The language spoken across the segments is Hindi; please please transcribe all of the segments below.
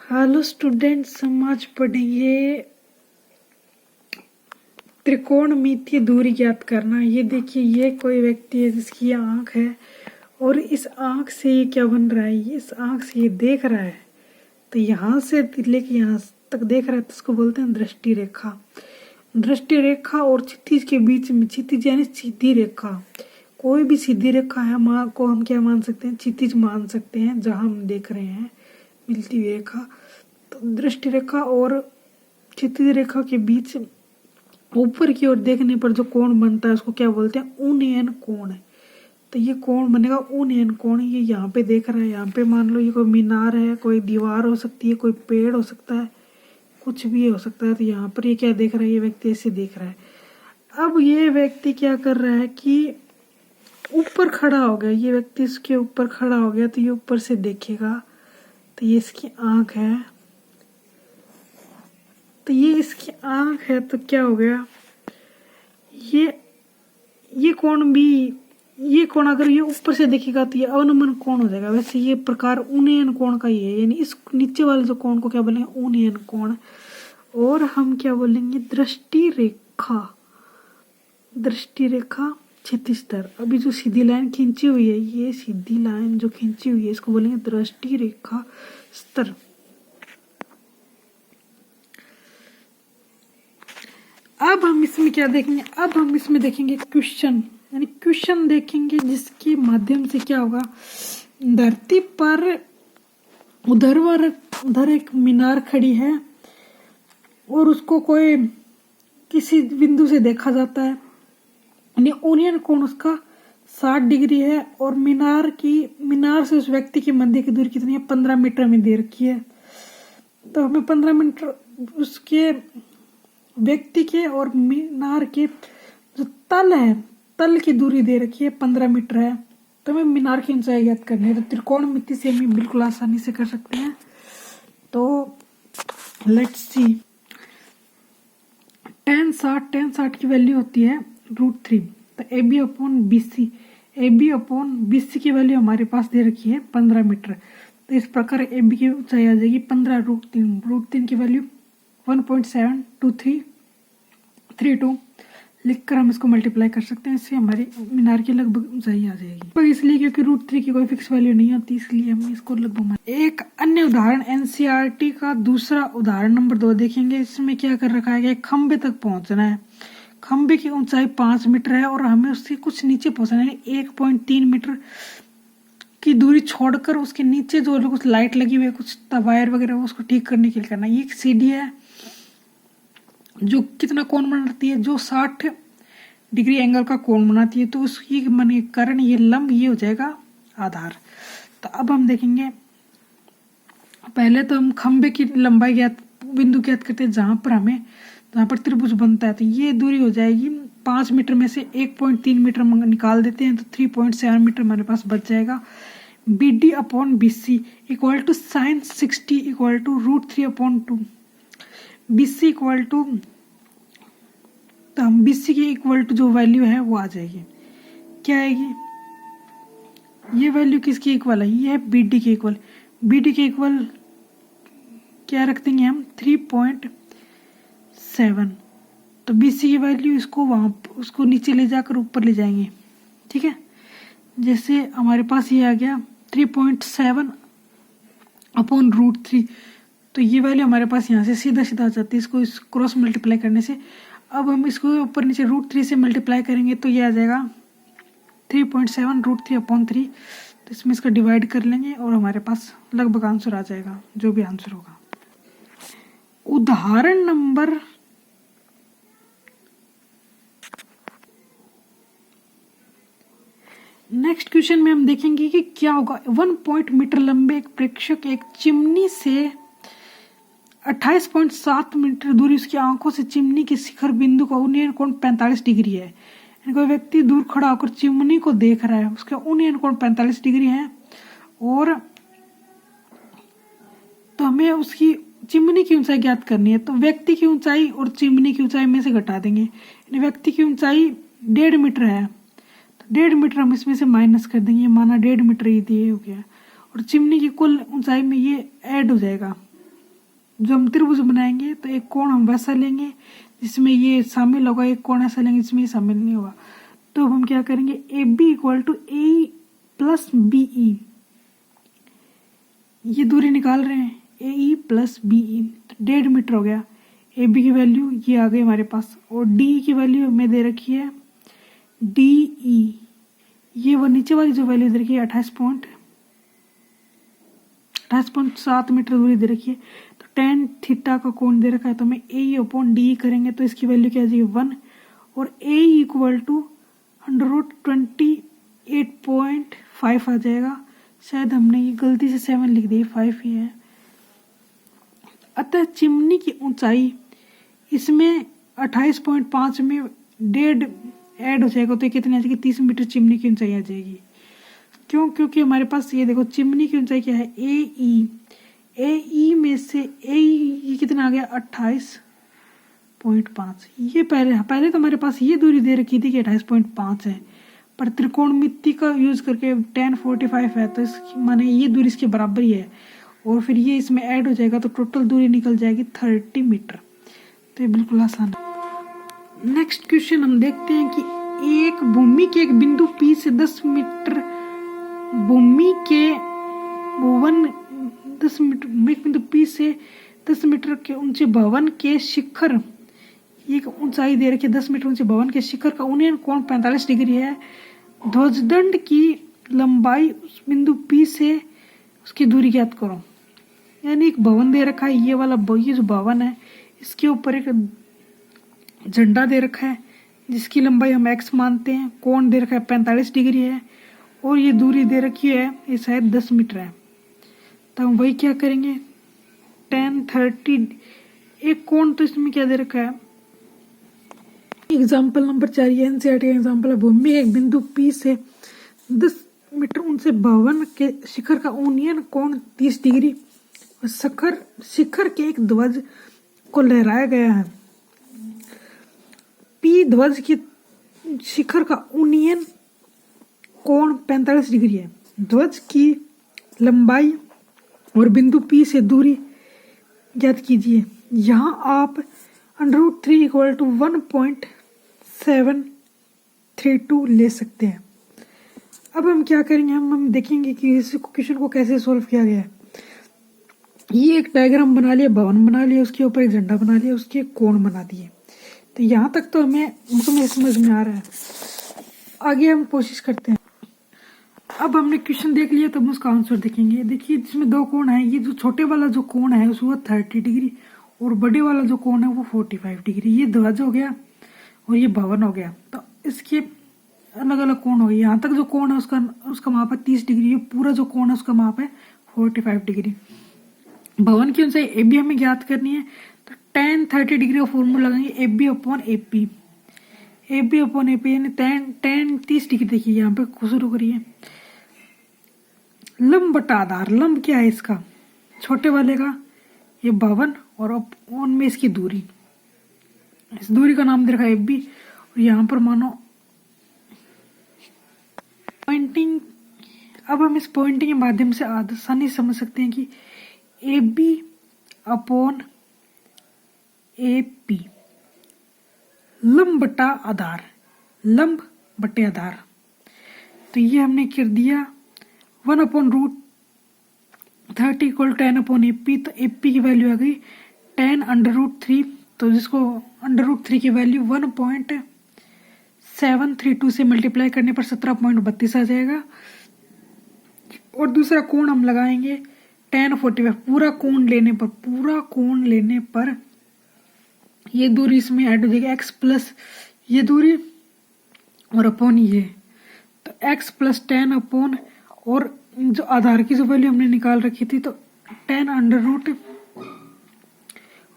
हेलो स्टूडेंट्स, हम आज पढ़ेंगे त्रिकोणमितीय दूरी ज्ञात करना। ये देखिए, ये कोई व्यक्ति है जिसकी आंख है और इस आंख से ये क्या बन रहा है, इस आंख से ये देख रहा है। तो यहाँ से लेके यहाँ तक देख रहा है तो उसको बोलते हैं दृष्टि रेखा। दृष्टि रेखा और क्षितिज के बीच में, क्षितिज यानी सीधी रेखा, कोई भी सीधी रेखा है माँ को हम क्या मान सकते हैं, क्षितिज मान सकते हैं। जहाँ हम देख रहे हैं मिलती हुई रेखा, तो दृष्टि रेखा और क्षितिज रेखा के बीच ऊपर की ओर देखने पर जो कोण बनता है उसको क्या बोलते हैं, उन्नयन कोण। तो ये कोण बनेगा उन्नयन कोण। ये यहाँ पे देख रहा है, यहाँ पे मान लो ये कोई मीनार है, कोई दीवार हो सकती है, कोई पेड़ हो सकता है, कुछ भी हो सकता है। तो यहाँ पर ये क्या देख रहा है, ये व्यक्ति ऐसे देख रहा है। अब ये व्यक्ति क्या कर रहा है कि ऊपर खड़ा हो गया, ये व्यक्ति इसके ऊपर खड़ा हो गया तो ये ऊपर से देखेगा। तो ये इसकी आंख है, तो ये इसकी आंख है तो क्या हो गया, ये कोण भी, ये कोण अगर ये ऊपर से देखेगा तो ये अवनमन कोण हो जाएगा। वैसे ये प्रकार उन्नयन कोण का ही है, यानी इस नीचे वाले जो कोण को क्या बोलेंगे, उन्नयन कोण। और हम क्या बोलेंगे, दृष्टि रेखा। दृष्टि रेखा क्षितिज तल। अभी जो सीधी लाइन खींची हुई है, ये सीधी लाइन जो खींची हुई है इसको बोलेंगे दृष्टि रेखा स्तर। अब हम इसमें क्या देखेंगे, अब हम इसमें देखेंगे क्वेश्चन, यानी क्वेश्चन देखेंगे जिसके माध्यम से क्या होगा, धरती पर उधर एक मीनार खड़ी है और उसको कोई किसी बिंदु से देखा जाता है, यानी उन्नयन कोण उसका 60 डिग्री है। और मीनार से उस व्यक्ति की मध्य की दूरी कितनी है, 15 मीटर में दे रखी है। तो हमें 15 मीटर उसके व्यक्ति के और मीनार के जो तल है, तल की दूरी दे रखी है 15 मीटर है। तो हमें मीनार की ऊंचाई ज्ञात करनी है। तो त्रिकोणमिति से हम बिल्कुल आसानी से कर सकते हैं। तो लेट्स सी, tan 60 की वैल्यू होती है √3। तो AB अपॉन BC की वैल्यू हमारे पास दे रखी है 15 मीटर। तो इस प्रकार AB की ऊंचाई आ जाएगी 15 √3 की वैल्यू 1.72332 लिखकर हम इसको मल्टीप्लाई कर सकते हैं। इससे हमारी मीनार की लगभग ऊंचाई आ जाएगी। तो इसलिए क्योंकि √3 की कोई फिक्स वैल्यू नहीं होती, इसलिए हम इसको लगभग। एक अन्य उदाहरण NCERT का दूसरा उदाहरण नंबर 2 देखेंगे। इसमें क्या कर रखा है, एक खंबे तक पहुंचना है। खंबे की ऊंचाई 5 मीटर है और हमें उसके कुछ नीचे पहुंचना है, 1.3 मीटर की दूरी छोड़कर उसके नीचे जो कुछ लाइट लगी हुई है, कुछ वायर वगैरह, उसको ठीक करने के लिए करना है। ये एक सीढ़ी है जो कितना कोण बनाती है, जो 60 डिग्री एंगल का कोण बनाती है। तो उसकी माने कारण ये लंब, ये हो जाएगा आधार। तो अब हम देखेंगे, पहले तो हम खंबे की लंबाई बिंदु ज्ञात करते हैं जहां पर त्रिभुज बनता है। तो ये दूरी हो जाएगी 5 मीटर में से 1.3 मीटर निकाल देते हैं तो 3.7 मीटर हमारे पास बच जाएगा। BD upon BC equal to sin 60 equal to √3/2। BC equal to, तो हम BC की इक्वल टू जो वैल्यू है वो आ जाएगी, क्या आएगी, ये वैल्यू किसकी इक्वल है, ये है BD के इक्वल। BD के इक्वल क्या रख देंगे हम, 3.7। तो BC की वैल्यू इसको उसको नीचे ले जाकर ऊपर ले जाएंगे, ठीक है। जैसे हमारे पास ये आ गया 3.7 अपॉन √3। तो ये वैल्यू हमारे पास यहाँ से सीधा आ जाती है, इसको क्रॉस मल्टीप्लाई करने से। अब हम इसको ऊपर नीचे √3 से मल्टीप्लाई करेंगे तो ये आ जाएगा 3.7 √3/3। तो इसमें इसका डिवाइड कर लेंगे और हमारे पास लगभग आंसर आ जाएगा, जो भी आंसर होगा। उदाहरण नंबर नेक्स्ट क्वेश्चन में हम देखेंगे कि क्या होगा। 1 मीटर लंबे एक प्रेक्षक एक चिमनी से 28.7 मीटर दूरी उसकी आंखों से चिमनी के शिखर बिंदु का उन्नयन कोण 45 डिग्री है। कोई व्यक्ति दूर खड़ा होकर चिमनी को देख रहा है, उसका उन्नयन कोण 45 डिग्री है। और तो हमें उसकी चिमनी की ऊंचाई ज्ञात करनी है। तो व्यक्ति की ऊंचाई और चिमनी की ऊंचाई में से घटा देंगे। व्यक्ति की ऊंचाई 1.5 मीटर है, तो 1.5 मीटर हम इसमें से माइनस कर देंगे, माना 1.5 मीटर ये दिए हो गया। और चिमनी की कुल ऊंचाई में ये ऐड हो जाएगा, जो हम त्रिभुज बनाएंगे तो एक कोण हम वैसा लेंगे जिसमें ये शामिल होगा, एक कोण ऐसा लेंगे जिसमें ये शामिल नहीं होगा। तो हम क्या करेंगे, A B equal to A plus B E, ये दूरी निकाल रहे हैं, ए ई प्लस बी ई, तो 1.5 मीटर हो गया। ए बी की वैल्यू ये आ गई हमारे पास, और डी की वैल्यू हमें दे रखी है डी ई, ये वो नीचे वाली जो वैल्यू दे रखी है 28.7 मीटर दूरी दे रखी है। तो tan थीटा का कोण दे रखा है, तो हमें ए अपॉन डी करेंगे तो इसकी वैल्यू क्या आ जाएगी 1, और ए इक्वल टू 128.5 आ जाएगा। शायद हमने ये गलती से 7 लिख दी, 5 ही है। अतः चिमनी की ऊंचाई इसमें 28.5 में 1.5 ऐड हो जाएगा, तो ये कितनी आ जाएगी, 30 मीटर चिमनी की ऊंचाई आ जाएगी। क्यों? क्योंकि हमारे पास ये देखो चिमनी की ऊंचाई क्या है, ए ई में से ये कितना आ गया 28.5। ये पहले तो हमारे पास ये दूरी दे रखी थी कि 28.5 है, पर त्रिकोणमिति का यूज करके tan 45 है, तो इसकी माने ये दूरी इसके बराबर ही है, और फिर ये इसमें ऐड हो जाएगा तो टोटल दूरी निकल जाएगी 30 मीटर। तो ये बिल्कुल आसान है। नेक्स्ट क्वेश्चन हम देखते हैं कि एक भूमि के एक बिंदु P से 10 मीटर भूमि के बिंदु P से 10 मीटर के ऊंचे भवन के शिखर, एक ऊंचाई दे रखी है 10 मीटर ऊंचे भवन के शिखर का उन्नयन कोण 45 डिग्री है। ध्वजदंड की लंबाई उस बिंदु P से उसकी दूरी ज्ञात करो। यानी एक भवन दे रखा है, ये जो भवन है इसके ऊपर एक झंडा दे रखा है जिसकी लंबाई हम x मानते हैं, कोण दे रखा है 45 डिग्री है, और ये दूरी दे रखी है ये शायद 10 मीटर है। तो हम वही क्या करेंगे, tan 30, एक कोण तो इसमें क्या दे रखा है, एग्जाम्पल नंबर 4 ये एनसीईआरटी का एग्जाम्पल है। भूमि एक बिंदु P से 10 मीटर ऊंचे भवन के शिखर का उन्नयन कोण 30 डिग्री और शिखर के एक ध्वज को लहराया गया है। P ध्वज की शिखर का उन्नयन कोण 45 डिग्री है। ध्वज की लंबाई और बिंदु P से दूरी ज्ञात कीजिए। यहाँ आप √3 इक्वल टू 1.732 ले सकते हैं। अब हम क्या करेंगे, हम देखेंगे कि इस क्वेश्चन को कैसे सॉल्व किया गया है। ये एक डायग्राम बना लिया, भवन बना लिया, उसके ऊपर एक झंडा बना लिया, उसके कोण बना दिए। तो यहाँ तक तो हमें समझ में आ रहा है। आगे हम कोशिश करते हैं। अब हमने क्वेश्चन देख लिया, तब उसका आंसर देखेंगे। देखिए जिसमें दो कोण है, ये जो छोटे वाला जो कोण है वो 30 डिग्री और बड़े वाला जो कोण है वो 45 डिग्री। ये ध्वज हो गया और ये भवन हो गया, तो इसके अलग अलग कोण हो गए। यहाँ तक जो कोण है उसका माप है 30 डिग्री, ये पूरा जो कोण है उसका माप है 45 डिग्री। भवन की ऊंचाई ए बी हमें ज्ञात करनी है, तो tan 30 डिग्री का फॉर्मूला लगाएंगे A B upon A P यानी tan 30 डिग्री। देखिए यहाँ पे शुरू करिए, लंब बटा आधार। लंब क्या है इसका, छोटे वाले का ये भवन और अपॉन में इसकी दूरी, इस दूरी का नाम दे रखा है ए बी। और यहाँ पर मानो पॉइंटिंग, अब हम इस पॉइंटिंग के माध्यम से आसानी से समझ सकते हैं कि A B upon A P, लंब बटा आधार, लंब बटे आधार। तो ये हमने कर दिया 1/√30 इक्वल 10 अपॉन ए पी। तो ए पी की वैल्यू आ गई 10 √3, तो जिसको √3 की वैल्यू 1.732 से मल्टीप्लाई करने पर 17.32 आ जाएगा। और दूसरा कोण हम लगाएंगे tan 45, पूरा कोण लेने पर ये दूरी इसमें ऐड हो जाएगी x प्लस ये दूरी और अपॉन ये, तो x प्लस 10 अपॉन, और जो आधार की जो वैल्यू हमने निकाल रखी थी तो 10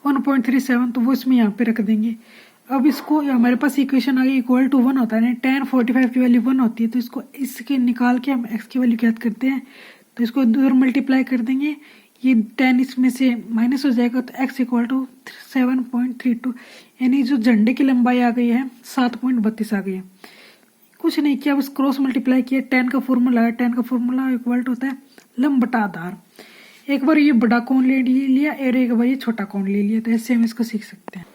√1.37, तो वो इसमें यहाँ पे रख देंगे। अब इसको हमारे पास इक्वेशन आ गई इक्वल टू 1 होता है, tan 45 की वैल्यू 1 होती है, तो इसको इसके निकाल के हम x की वैल्यू ज्ञात करते हैं। तो इसको दूर मल्टीप्लाई कर देंगे, ये 10 इसमें से माइनस हो जाएगा, तो x इक्वल टू 7.32, यानी जो झंडे की लंबाई आ गई है 7.32 आ गई है। कुछ नहीं किया, बस क्रॉस मल्टीप्लाई किया, tan का फॉर्मूला है, tan का फॉर्मूला इक्वल टू होता है लंब बटा आधार। एक बार ये बड़ा कोण ले लिया और एक बार ये छोटा कोण ले लिया, तो ऐसे हम इसको सीख सकते हैं।